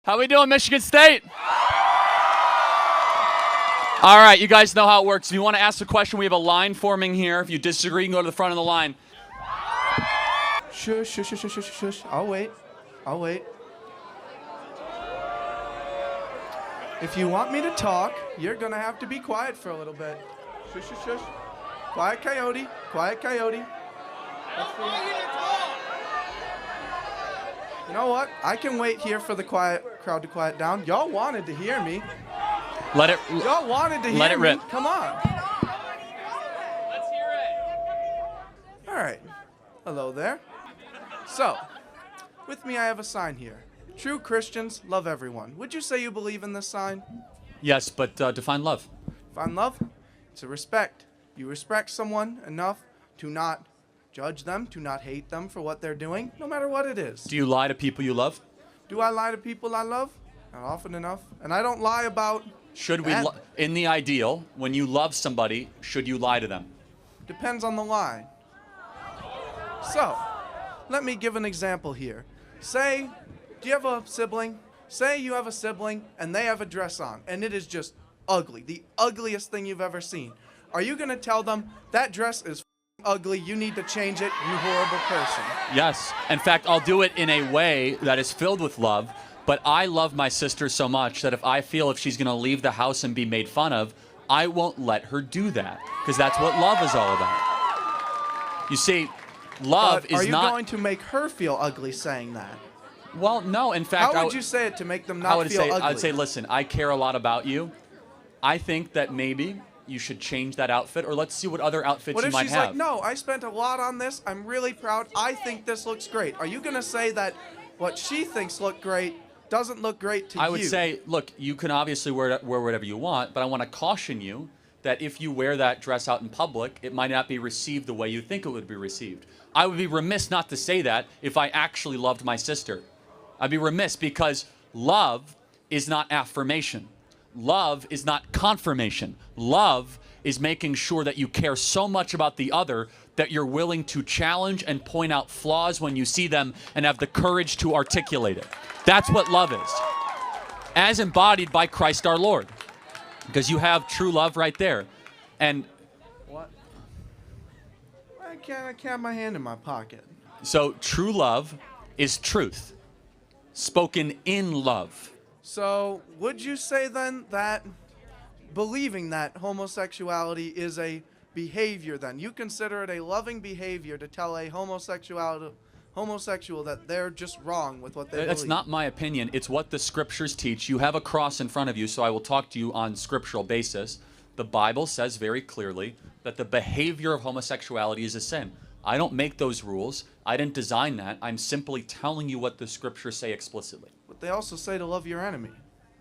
How we doing, Michigan State? All right, you guys know how it works. If you want to ask a question, we have a line forming here. If you disagree, you can go to the front of the line. Shush, shush, shush, shush, shush. I'll wait. I'll wait. If you want me to talk, you're going to have to be quiet for a little bit. Shush, shush, shush. Quiet coyote. Quiet coyote. You know what? I can wait here for the crowd to quiet down. Y'all wanted to hear me. Y'all wanted to hear me. Let it rip. Come on. Let's hear it. All right. Hello there. So, with me I have a sign here. True Christians love everyone. Would you say you believe in this sign? Yes, but define love. Find love? It's a respect. You respect someone enough to not judge them, to not hate them for what they're doing, no matter what it is. Do you lie to people you love? Do I lie to people I love? Not often enough. And I don't lie about Should we, that. in the ideal, when you love somebody, should you lie to them? Depends on the lie. So, let me give an example here. Say, do you have a sibling? Say you have a sibling and they have a dress on and it is just ugly, the ugliest thing you've ever seen. Are you going to tell them that dress is ugly, you need to change it, you horrible person? Yes. In fact, I'll do it in a way that is filled with love, but I love my sister so much that if I feel if she's going to leave the house and be made fun of, I won't let her do that, because that's what love is all about. You see, love But is are you not... going to make her feel ugly saying that? Well, no, in fact... How would you say it to make them I not would feel say, ugly? I would say, listen, I care a lot about you. I think that maybe you should change that outfit, or let's see what other outfits What you if might she's have. like, no, I spent a lot on this, I'm really proud, I think this looks great. Are you going to say that what she thinks look great doesn't look great to you? I would say, look, you can obviously wear whatever you want, but I want to caution you that if you wear that dress out in public, it might not be received the way you think it would be received. I would be remiss not to say that if I actually loved my sister. I'd be remiss, because love is not affirmation. Love is not confirmation. Love is making sure that you care so much about the other that you're willing to challenge and point out flaws when you see them and have the courage to articulate it. That's what love is, as embodied by Christ our Lord, because you have true love right there. And What? I can't have my hand in my pocket. so true love is truth, spoken in love. So, would you say then that believing that homosexuality is a behavior then, you consider it a loving behavior to tell a homosexual that they're just wrong with what they That's believe? not my opinion. It's what the scriptures teach. You have a cross in front of you, so I will talk to you on scriptural basis. The Bible says very clearly that the behavior of homosexuality is a sin. I don't make those rules. I didn't design that. I'm simply telling you what the scriptures say explicitly. But they also say to love your enemy.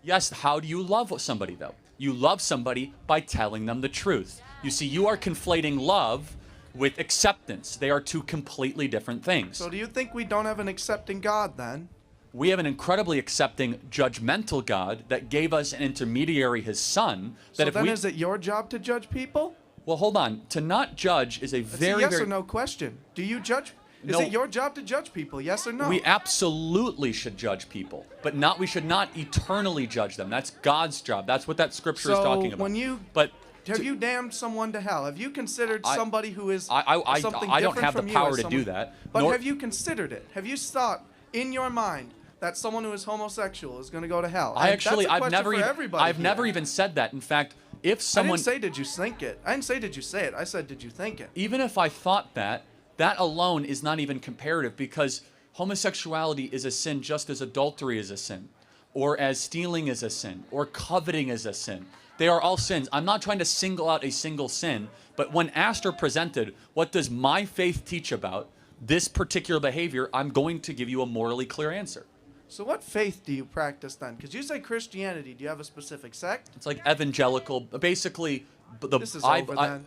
Yes, how do you love somebody, though? You love somebody by telling them the truth. You see, you are conflating love with acceptance. They are two completely different things. So do you think we don't have an accepting God then? We have an incredibly accepting, judgmental God that gave us an intermediary, his son. That So if then we... is it your job to judge people? Well, hold on. To not judge is a It's very, a yes very... or no question. Do you judge? No. Is it your job to judge people? Yes or no? We absolutely should judge people, but we should not eternally judge them. That's God's job. That's what that scripture is talking about. when you But have you damned someone to hell? Have you considered somebody who is I something don't different have the from you power as to do someone- that. But nor- have you considered it? Have you thought in your mind that someone who is homosexual is going to go to hell? I And actually, that's a I've question never, for even, everybody I've here. never even said that. In fact, if I someone, didn't say did you think it. I didn't say did you say it. I said did you think it. even if I thought that, that alone is not even comparative, because homosexuality is a sin just as adultery is a sin, or as stealing is a sin, or coveting is a sin. They are all sins. I'm not trying to single out a single sin, but when asked or presented, what does my faith teach about this particular behavior, I'm going to give you a morally clear answer. So what faith do you practice then? Because you say Christianity. Do you have a specific sect? It's like evangelical, basically. This is over then.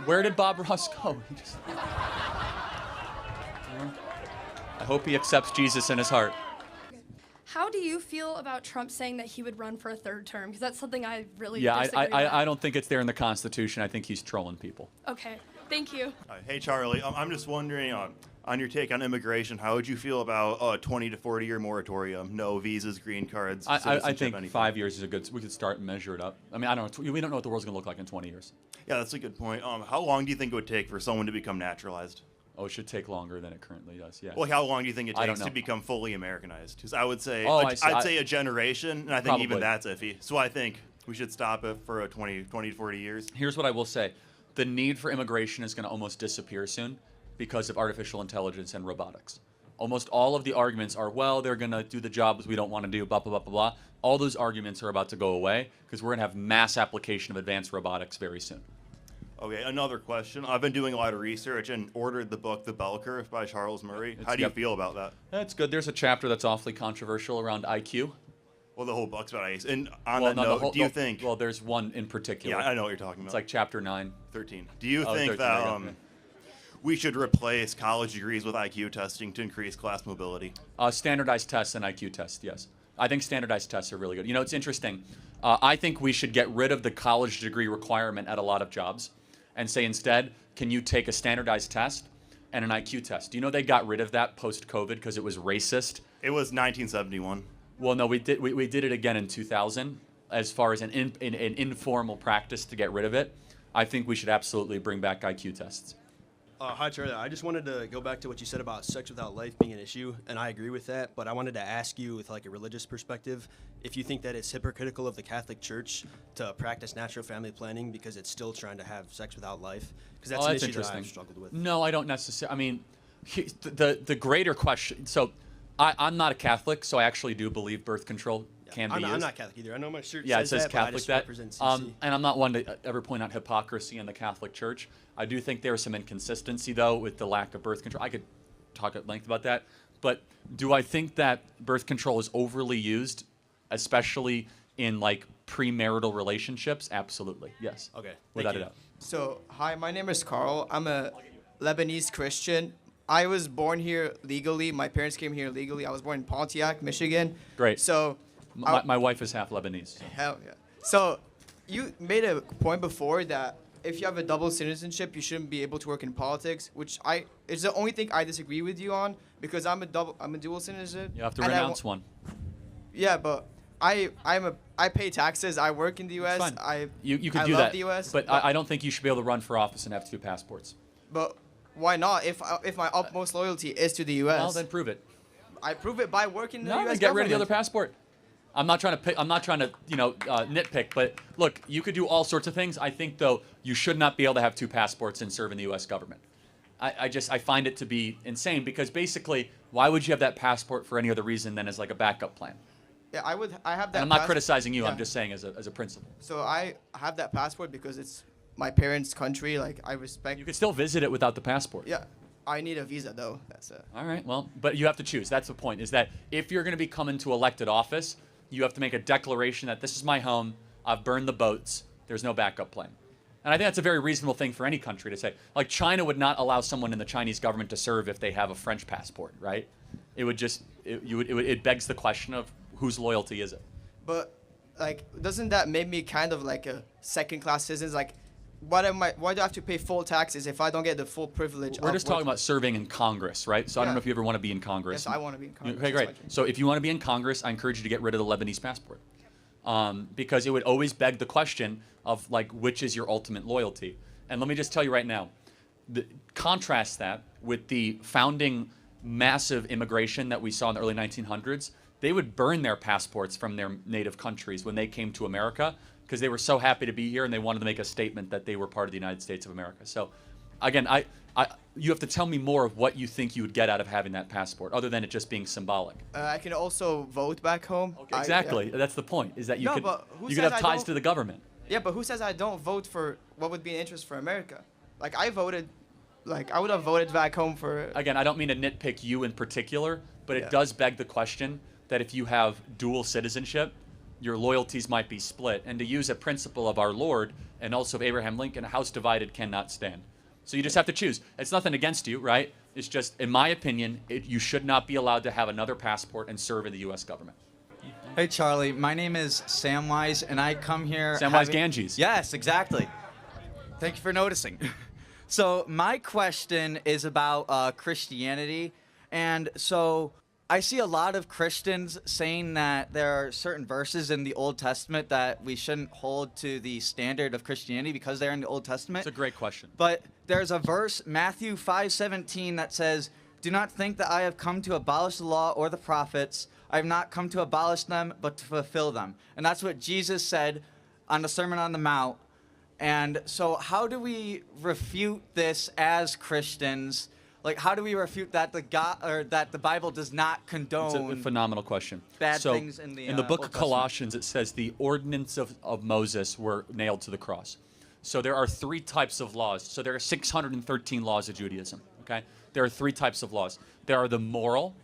Where did Bob Ross go? I hope he accepts Jesus in his heart. How do you feel about Trump saying that he would run for a third term? Because that's something I really Yeah, disagree with. I don't think it's there in the Constitution. I think he's trolling people. Okay. Thank you. Hey, Charlie. I'm just wondering, on your take on immigration, how would you feel about a 20 to 40 year moratorium? No visas, green cards, I citizenship, think anything. 5 years is a good. We could start and measure it up. I mean, I don't know. We don't know what the world's going to look like in 20 years. Yeah, that's a good point. How long do you think it would take for someone to become naturalized? Oh, it should take longer than it currently does. Yeah. Well, how long do you think it I don't takes to know. become fully Americanized? Because I would say, Oh, I see. I'd say a generation, and I think even Probably. that's iffy. So I think we should stop it for a 20 to 40 years. Here's what I will say: the need for immigration is going to almost disappear soon because of artificial intelligence and robotics. Almost all of the arguments are, well, they're going to do the jobs we don't want to do, blah, blah, blah, blah, blah. All those arguments are about to go away because we're going to have mass application of advanced robotics very soon. Okay, another question. I've been doing a lot of research and ordered the book The Bell Curve by Charles Murray. How do you yep. feel about that? That's good. There's a chapter that's awfully controversial around IQ. Well, the whole book's about IQ. And on Well, that no, the note, whole- do you no, think... Well, there's one in particular. yeah, I know what you're talking about. It's like chapter 9. 13. Do you Oh, think 13, that there you go. we should replace college degrees with IQ testing to increase class mobility? Standardized tests and IQ tests, yes. I think standardized tests are really good. You know, it's interesting. I think we should get rid of the college degree requirement at a lot of jobs and say instead, can you take a standardized test and an IQ test? Do you know they got rid of that post-COVID because it was racist? It was 1971. Well, no, we did it again in 2000 as far as an informal practice to get rid of it. I think we should absolutely bring back IQ tests. Hi, Charlie. I just wanted to go back to what you said about sex without life being an issue, and I agree with that. But I wanted to ask you, with like a religious perspective, if you think that it's hypocritical of the Catholic Church to practice natural family planning because it's still trying to have sex without life, because that's an issue that I've struggled with. No, I don't necessarily. I mean, the greater question. So, I'm not a Catholic, so I actually do believe birth control can be used. I'm not Catholic either. I know my shirt Yeah, it says says that, but I Catholic just that. represent CC. And I'm not one to ever point out hypocrisy in the Catholic Church. I do think there is some inconsistency, though, with the lack of birth control. I could talk at length about that. But do I think that birth control is overly used, especially in like premarital relationships? Absolutely, yes. Okay, Without thank a you. doubt. So, hi, my name is Carl. I'm a Lebanese Christian. I was born here legally. My parents came here legally. I was born in Pontiac, Michigan. Great. So, My wife is half Lebanese. hell yeah. So, you made a point before that if you have a double citizenship, you shouldn't be able to work in politics, which is the only thing I disagree with you on because I'm a dual citizen. You have to and renounce one. Yeah, but I pay taxes. I work in the U.S. Fine. You could I do love that. the U.S. But I don't think you should be able to run for office and have 2 passports. But why not? If my utmost loyalty is to the U.S. Well, then prove it. I prove it by working in the No, U.S. then get rid of the other government. passport. I'm not trying to nitpick, but look, you could do all sorts of things. I think though you should not be able to have 2 passports and serve in the U.S. government. I find it to be insane because basically, why would you have that passport for any other reason than as like a backup plan? Yeah, I have that. And I'm not criticizing you. yeah. I'm just saying as a principle. So I have that passport because it's my parents' country. Like I respect. You could still visit it without the passport. Yeah, I need a visa though. That's it. All right. Well, but you have to choose. That's the point. Is that if you're going to be coming to elected office, you have to make a declaration that this is my home. I've burned the boats. There's no backup plan. And I think that's a very reasonable thing for any country to say. Like China would not allow someone in the Chinese government to serve if they have a French passport, right? It would just it begs the question of whose loyalty is it? But like, doesn't that make me kind of like a second-class citizen? Like, why do I have to pay full taxes if I don't get the full privilege? We're of just talking working? about serving in Congress, right? So I don't Yeah. know if you ever want to be in Congress. Yes, I want to be in Congress. Okay, That's great. my dream. So if you want to be in Congress, I encourage you to get rid of the Lebanese passport, because it would always beg the question of like which is your ultimate loyalty. And let me just tell you right now, contrast that with the founding massive immigration that we saw in the early 1900s. They would burn their passports from their native countries when they came to America because they were so happy to be here and they wanted to make a statement that they were part of the United States of America. So, again, you have to tell me more of what you think you would get out of having that passport, other than it just being symbolic. I can also vote back home. Okay, exactly. That's the point. Is that you No, could but who you could says have I ties don't- to the government. Yeah, but who says I don't vote for what would be an interest for America? Like I voted, like I would have voted back home for. Again, I don't mean to nitpick you in particular, but it Yeah. does beg the question that if you have dual citizenship, your loyalties might be split. And to use a principle of our Lord and also of Abraham Lincoln, a house divided cannot stand. So you just have to choose. It's nothing against you, right? It's just, in my opinion, you should not be allowed to have another passport and serve in the U.S. government. Hey Charlie, my name is Samwise, and I come here. Samwise Ganges. Yes, exactly. Thank you for noticing. So my question is about Christianity, and so I see a lot of Christians saying that there are certain verses in the Old Testament that we shouldn't hold to the standard of Christianity because they're in the Old Testament. It's a great question. But there's a verse, Matthew 5:17, that says, "Do not think that I have come to abolish the law or the prophets. I have not come to abolish them, but to fulfill them." And that's what Jesus said on the Sermon on the Mount. And so how do we refute this as Christians? Like, how do we refute that that the Bible does not It's condone a phenomenal question. bad So, things in the book Old of Testament? Colossians, it says the ordinance of Moses were nailed to the cross. So there are three types of laws. So there are 613 laws of Judaism. Okay, there are three types of laws. There are the moral,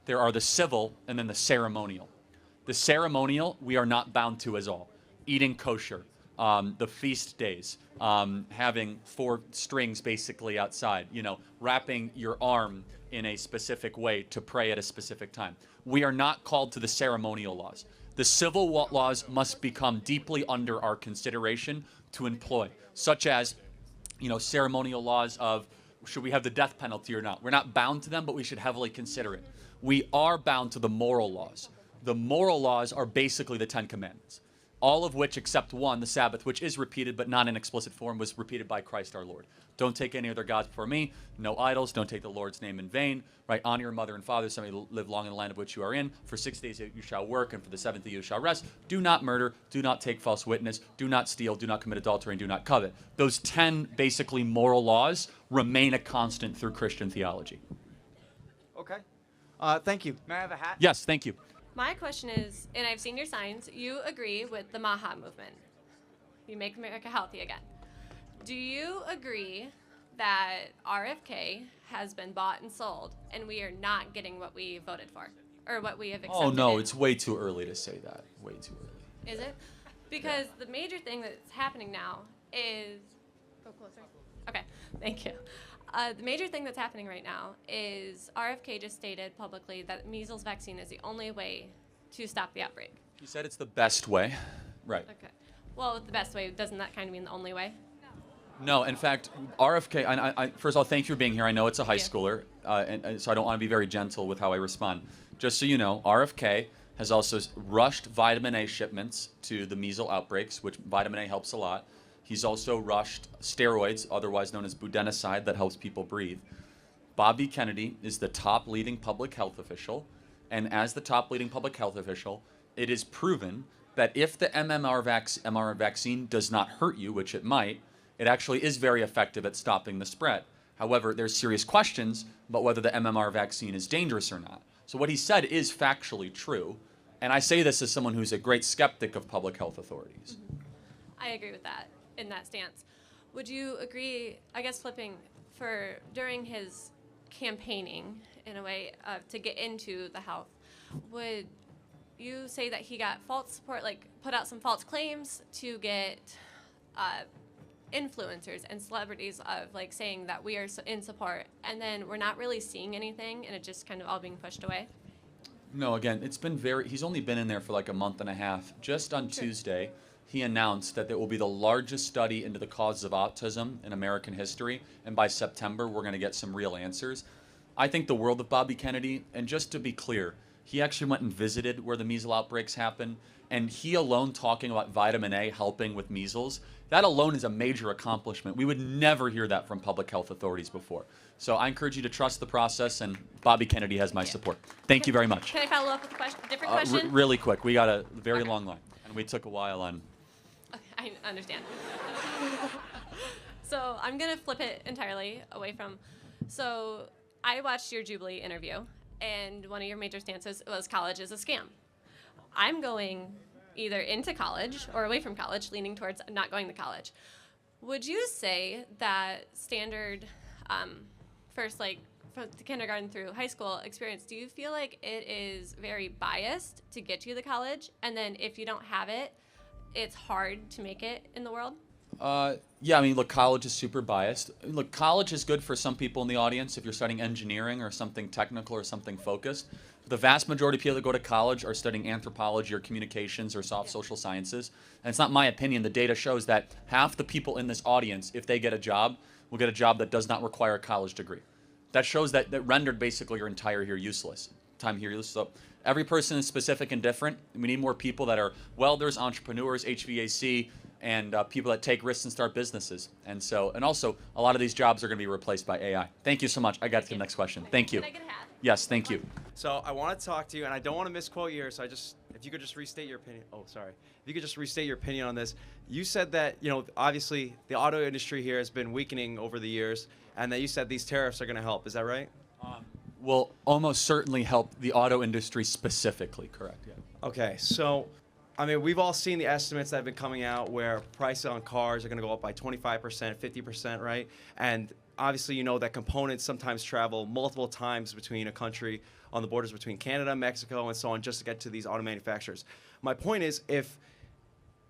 there are the civil, and then the ceremonial. The ceremonial we are not bound to as all. Eating kosher, the feast days, having 4 strings basically outside, wrapping your arm in a specific way to pray at a specific time. We are not called to the ceremonial laws. The civil laws must become deeply under our consideration to employ, such as, ceremonial laws of should we have the death penalty or not. We're not bound to them, but we should heavily consider it. We are bound to the moral laws. The moral laws are basically the 10 Commandments. All of which, except one, the Sabbath, which is repeated but not in explicit form, was repeated by Christ our Lord. Don't take any other gods before me. No idols. Don't take the Lord's name in vain. Right? Honor your mother and father, so you may live long in the land of which you are in. For 6 days you shall work, and for the 7th day you shall rest. Do not murder. Do not take false witness. Do not steal. Do not commit adultery, and do not covet. Those 10 basically moral laws remain a constant through Christian theology. Okay. Thank you. May I have a hat? Yes, thank you. My question is, and I've seen your signs, you agree with the MAHA movement. You make America healthy again. Do you agree that RFK has been bought and sold and we are not getting what we voted for or what we have accepted? Oh, no, in? it's way too early to say that. Way too early. Is it? Because the major thing that's happening now is... Go closer. Okay, thank you. The major thing that's happening right now is RFK just stated publicly that measles vaccine is the only way to stop the outbreak. He said it's the best way. Right. Okay. Well, the best way, doesn't that kind of mean the only way? No, in fact, RFK, I first of all, thank you for being here. I know it's a high Thank you. schooler, and so I don't want to be very gentle with how I respond. Just so you know, RFK has also rushed vitamin A shipments to the measles outbreaks, which vitamin A helps a lot. He's also rushed steroids, otherwise known as budesonide, that helps people breathe. Bobby Kennedy is the top leading public health official, and as the top leading public health official, it is proven that if the MMR vaccine does not hurt you, which it might, it actually is very effective at stopping the spread. However, there's serious questions about whether the MMR vaccine is dangerous or not. So what he said is factually true, and I say this as someone who's a great skeptic of public health authorities. I agree with that, in that stance. Would you agree, I guess flipping, for during his campaigning, in a way, to get into the health, would you say that he got false support, like put out some false claims to get influencers and celebrities of like saying that we are in support, and then we're not really seeing anything and it just kind of all being pushed away? No, again, it's been he's only been in there for like a month and a half. Just on Tuesday, he announced that there will be the largest study into the causes of autism in American history, and by September, we're going to get some real answers. I think the world of Bobby Kennedy, and just to be clear, he actually went and visited where the measles outbreaks happen, and he alone talking about vitamin A helping with measles, that alone is a major accomplishment. We would never hear that from public health authorities before. So I encourage you to trust the process, and Bobby Kennedy has my support. Thank you very much. Can I follow up with a question, different question? Really quick, we got a very Okay. long line, and we took a while on. Okay, I understand. So I'm going to flip it entirely away from... So I watched your Jubilee interview, and one of your major stances was college is a scam. I'm going either into college or away from college, leaning towards not going to college. Would you say that standard first, like, from the kindergarten through high school experience, do you feel like it is very biased to get you to college? And then if you don't have it, it's hard to make it in the world? Yeah, I mean, look, college is super biased. Look, college is good for some people in the audience if you're studying engineering or something technical or something focused. The vast majority of people that go to college are studying anthropology or communications or social sciences. And it's not my opinion. The data shows that half the people in this audience, if they get a job, will get a job that does not require a college degree. That shows that rendered basically your entire time here useless. So every person is specific and different. We need more people that are welders, entrepreneurs, HVAC, and people that take risks and start businesses. And also, a lot of these jobs are going to be replaced by AI. Thank you so much. I got to the next question. Thank you. Can I get a hat? Yes, thank you. So I want to talk to you, and I don't want to misquote you here, so if you could just restate your opinion. Oh, sorry. If you could just restate your opinion on this. You said that, obviously the auto industry here has been weakening over the years, and that you said these tariffs are going to help. Is that right? Will almost certainly help the auto industry specifically, correct? Yeah. Okay, so, we've all seen the estimates that have been coming out where prices on cars are going to go up by 25%, 50%, right? And obviously, that components sometimes travel multiple times between a country on the borders between Canada, Mexico, and so on, just to get to these auto manufacturers. My point is, if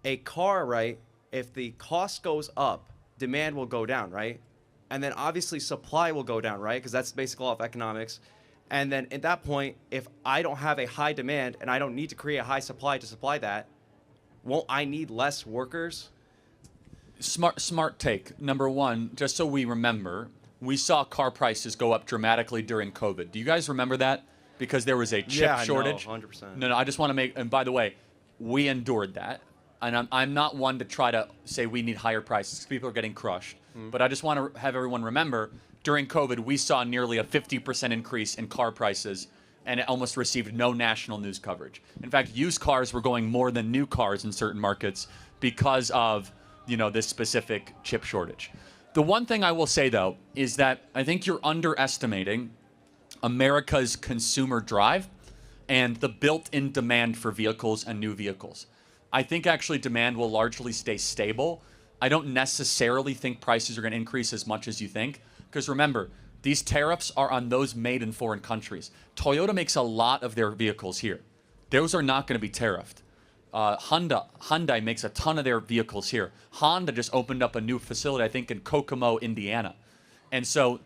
a car, right, if the cost goes up, demand will go down, right? And then obviously supply will go down, right? Because that's basic law of economics. And then at that point, if I don't have a high demand and I don't need to create a high supply to supply that, won't I need less workers? Smart take. Number one, just so we remember, we saw car prices go up dramatically during COVID. Do you guys remember that? Because there was a chip shortage. No, 100%. No, I just want to make, and by the way, we endured that. And I'm not one to try to say we need higher prices because people are getting crushed. But I just want to have everyone remember, during COVID, we saw nearly a 50% increase in car prices, and it almost received no national news coverage. In fact, used cars were going more than new cars in certain markets because of this specific chip shortage. The one thing I will say, though, is that I think you're underestimating America's consumer drive and the built-in demand for vehicles and new vehicles. I think actually demand will largely stay stable. I don't necessarily think prices are going to increase as much as you think, because remember, these tariffs are on those made in foreign countries. Toyota makes a lot of their vehicles here. Those are not going to be tariffed. Hyundai makes a ton of their vehicles here. Honda just opened up a new facility, I think, in Kokomo, Indiana. And so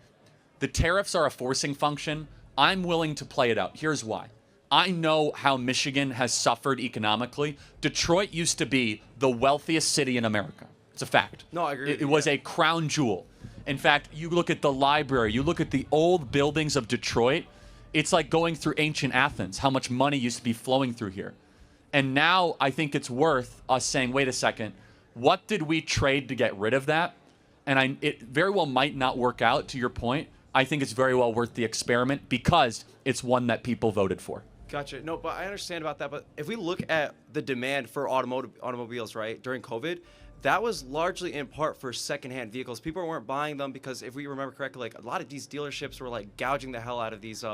the tariffs are a forcing function. I'm willing to play it out. Here's why. I know how Michigan has suffered economically. Detroit used to be the wealthiest city in America. It's a fact. No, I agree. It was a crown jewel. In fact, you look at the library, you look at the old buildings of Detroit, it's like going through ancient Athens, how much money used to be flowing through here. And now I think it's worth us saying, wait a second, what did we trade to get rid of that? And it very well might not work out, to your point. I think it's very well worth the experiment because it's one that people voted for. Gotcha. No, but I understand about that. But if we look at the demand for automobiles, right, during COVID, that was largely in part for secondhand vehicles. People weren't buying them because, if we remember correctly, like a lot of these dealerships were like gouging the hell out of these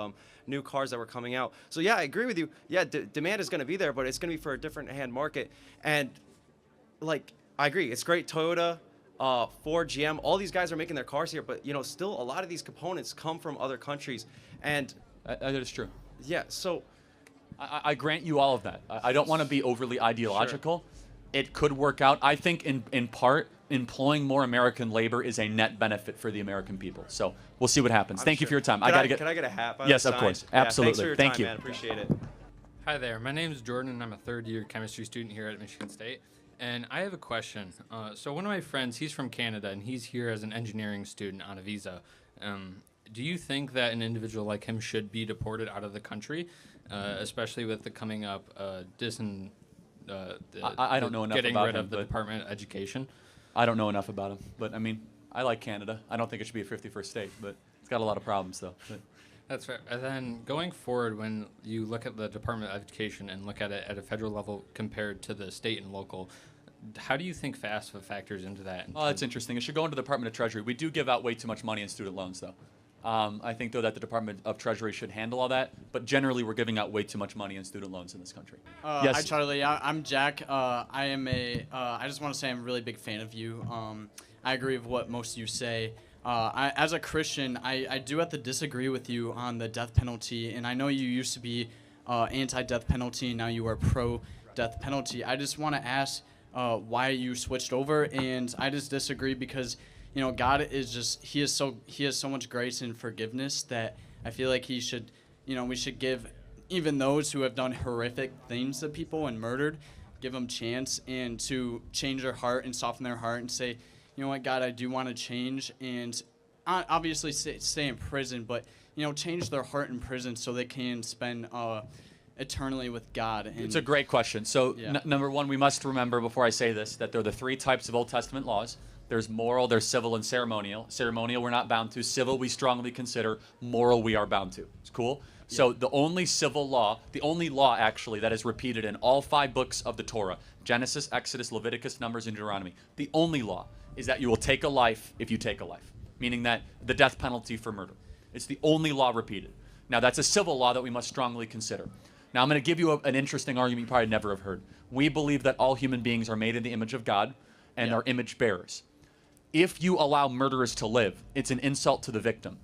new cars that were coming out. So yeah, I agree with you. Yeah, demand is going to be there, but it's going to be for a different hand market. And like, I agree. It's great. Toyota, Ford, GM, all these guys are making their cars here, but still a lot of these components come from other countries. And that is true. Yeah. So I grant you all of that. I don't want to be overly ideological. Sure. It could work out. I think in part, employing more American labor is a net benefit for the American people. So we'll see what happens. Thank you for your time. Can I get a hat? Yes, of course. Absolutely. Thanks for your Thank time, you. Man. Appreciate it. Hi there. My name is Jordan, and I'm a third-year chemistry student here at Michigan State. And I have a question. So one of my friends, he's from Canada, and he's here as an engineering student on a visa. Do you think that an individual like him should be deported out of the country, especially with the coming up I don't know enough getting about rid him, of the but Department of Education? I don't know enough about him. But, I mean, I like Canada. I don't think it should be a 51st state, but it's got a lot of problems, though. But That's fair. And then going forward, when you look at the Department of Education and look at it at a federal level compared to the state and local, how do you think FAFSA factors into that? Oh, that's interesting. It should go into the Department of Treasury. We do give out way too much money in student loans, though. I think, though, that the Department of Treasury should handle all that. But generally, we're giving out way too much money in student loans in this country. Yes. Hi, Charlie. I'm Jack. I just want to say I'm a really big fan of you. I agree with what most of you say. As a Christian, I do have to disagree with you on the death penalty. And I know you used to be anti-death penalty. Now you are pro-death penalty. I just want to ask why you switched over. And I just disagree because God is just, he has so much grace and forgiveness that I feel like we should give even those who have done horrific things to people and murdered, give them chance and to change their heart and soften their heart and say, you know what, God, I do want to change, and obviously stay in prison, but, you know, change their heart in prison so they can spend eternally with God. And it's a great question. So Yeah. number one, we must remember before I say this that there are the three types of Old Testament laws. There's moral, there's civil, and ceremonial. Ceremonial we're not bound to. Civil we strongly consider. Moral we are bound to. It's cool? Yeah. So the only civil law, the only law actually that is repeated in all 5 books of the Torah, Genesis, Exodus, Leviticus, Numbers, and Deuteronomy, the only law is that you will take a life if you take a life, meaning that the death penalty for murder. It's the only law repeated. Now that's a civil law that we must strongly consider. Now I'm going to give you an interesting argument you probably never have heard. We believe that all human beings are made in the image of God and are image bearers. If you allow murderers to live, it's an insult to the victim.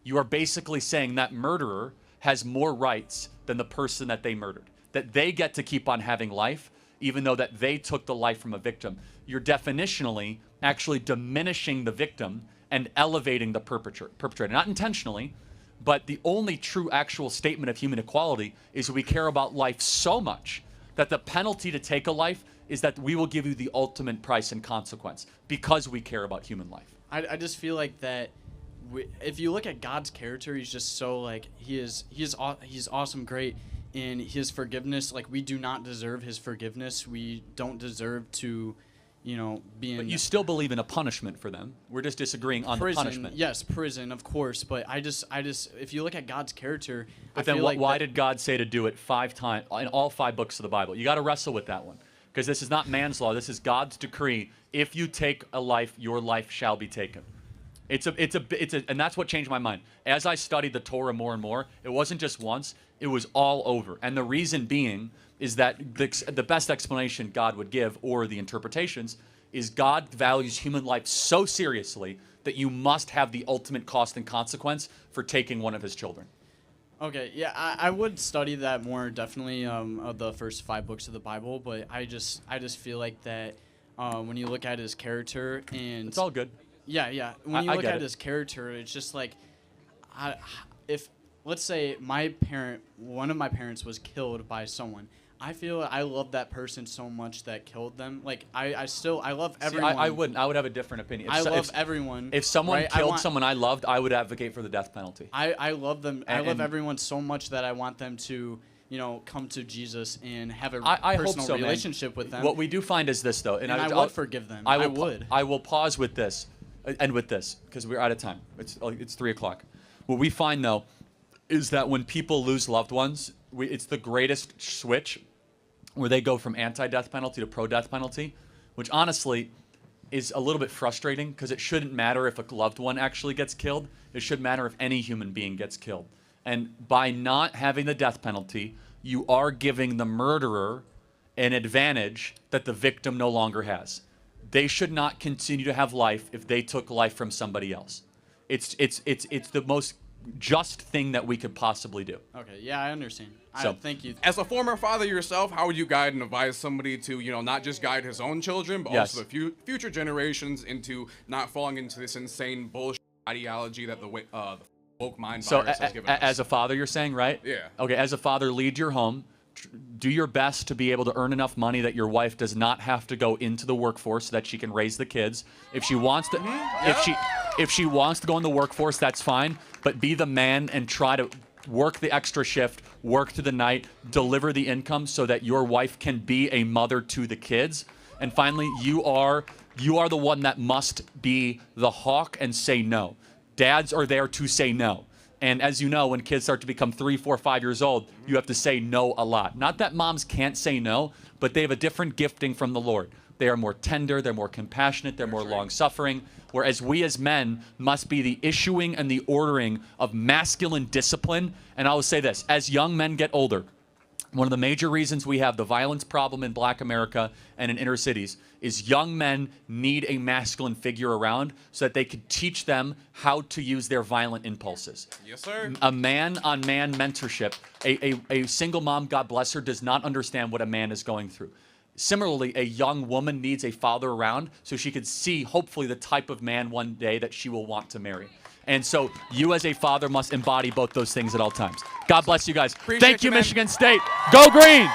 You are basically saying that murderer has more rights than the person that they murdered, that they get to keep on having life, even though that they took the life from a victim. You're definitionally actually diminishing the victim and elevating the perpetrator. Not intentionally, but the only true actual statement of human equality is we care about life so much that the penalty to take a life is that we will give you the ultimate price and consequence because we care about human life. I just feel like that if you look at God's character, he's just so like he's awesome, great, and his forgiveness. Like we do not deserve his forgiveness. We don't deserve to, you know, be in. But you still believe in a punishment for them. We're just disagreeing on prison, the punishment. Yes, prison, of course. But I just if you look at God's character, but I then feel like why did God say to do it 5 times in all 5 books of the Bible? You got to wrestle with that one. Because this is not man's law. This is God's decree. If you take a life, your life shall be taken. And that's what changed my mind. As I studied the Torah more and more, it wasn't just once, it was all over. And the reason being is that the best explanation God would give, or the interpretations, is God values human life so seriously that you must have the ultimate cost and consequence for taking one of his children. Okay, yeah, I would study that more, definitely, of the first 5 books of the Bible, but I just feel like that when you look at his character and... It's all good. Yeah. When you look at his character, it's just like, if, let's say one of my parents was killed by someone, I feel I love that person so much that killed them. Like, I love everyone. See, I wouldn't. I would have a different opinion. I love everyone. If someone killed someone I loved, I would advocate for the death penalty. I love them. I love everyone so much that I want them to, you know, come to Jesus and have a personal relationship with them. What we do find is this, though. And I would forgive them. I would. I will pause with this, end with this, because we're out of time. It's 3 o'clock. What we find, though, is that when people lose loved ones, it's the greatest switch where they go from anti-death penalty to pro-death penalty, which honestly is a little bit frustrating because it shouldn't matter if a loved one actually gets killed. It should matter if any human being gets killed. And by not having the death penalty, you are giving the murderer an advantage that the victim no longer has. They should not continue to have life if they took life from somebody else. It's the most just thing that we could possibly do. Okay, yeah, I understand. So, thank you. As a former father yourself, how would you guide and advise somebody to, you know, not just guide his own children, but also the future generations into not falling into this insane bullshit ideology that the woke mind virus has given us? As a father, you're saying, right? Yeah. Okay, as a father, lead your home. Do your best to be able to earn enough money that your wife does not have to go into the workforce so that she can raise the kids. If she wants to, if she wants to go in the workforce, that's fine. But be the man and try to work the extra shift, work through the night, deliver the income so that your wife can be a mother to the kids. And finally, you are the one that must be the hawk and say no. Dads are there to say no. And as you know, when kids start to become 3, 4, 5 years old, you have to say no a lot. Not that moms can't say no, but they have a different gifting from the Lord. They are more tender, they're more compassionate, they're more long-suffering, whereas we as men must be the issuing and the ordering of masculine discipline. And I will say this, as young men get older, one of the major reasons we have the violence problem in Black America and in inner cities is young men need a masculine figure around so that they could teach them how to use their violent impulses. Yes, sir. A man-on-man mentorship. A single mom, God bless her, does not understand what a man is going through. Similarly, a young woman needs a father around so she could see, hopefully, the type of man one day that she will want to marry. And so you as a father must embody both those things at all times. God bless you guys. Thank you, Michigan State. Go Green!